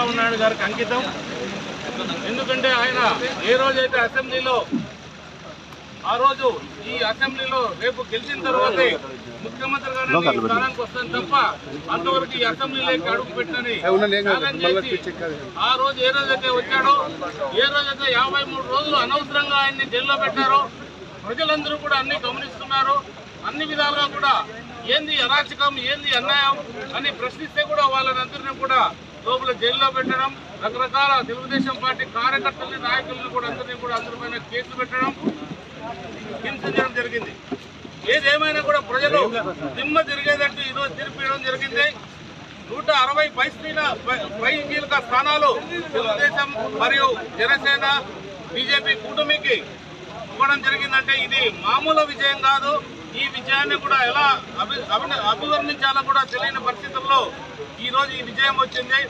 చంద్రబాబు నాయుడు గారికి అంకితం. ఎందుకంటే ఆయన ఏ రోజైతే అసెంబ్లీలో ఆ రోజు ఈ అసెంబ్లీలో రేపు గెలిచిన తర్వాతే ముఖ్యమంత్రి గారు స్థానానికి వస్తాను తప్ప అంతవరకు ఈ అసెంబ్లీలోకి అడుగు పెట్టని ఆ రోజు ఏ రోజైతే వచ్చాడో, ఏ రోజైతే 53 రోజులు అనవసరంగా ఆయన్ని జైల్లో పెట్టారో ప్రజలందరూ కూడా అన్ని గమనిస్తున్నారు. అన్ని విధాలుగా కూడా ఏంది అరాచకం, ఏంది అన్యాయం అని ప్రశ్నిస్తే కూడా వాళ్ళనందరినీ కూడా లోపల జైల్లో పెట్టడం, రకరకాల తెలుగుదేశం పార్టీ కార్యకర్తలని నాయకులను కూడా అందరిపైన కేసులు పెట్టడం, హింసించడం జరిగింది. ఏదేమైనా కూడా ప్రజలు దిమ్మ తిరిగేదంటూ ఈరోజు తీర్పియడం జరిగింది. 160 కీలక స్థానాలు తెలుగుదేశం మరియు జనసేన బీజేపీ కూటమికి ఇవ్వడం జరిగిందంటే ఇది మామూలు విజయం కాదు. ఈ విజయాన్ని కూడా ఎలా అభివర్ణించాలో కూడా తెలియని పరిస్థితుల్లో ఈరోజు ఈ విజయం వచ్చింది.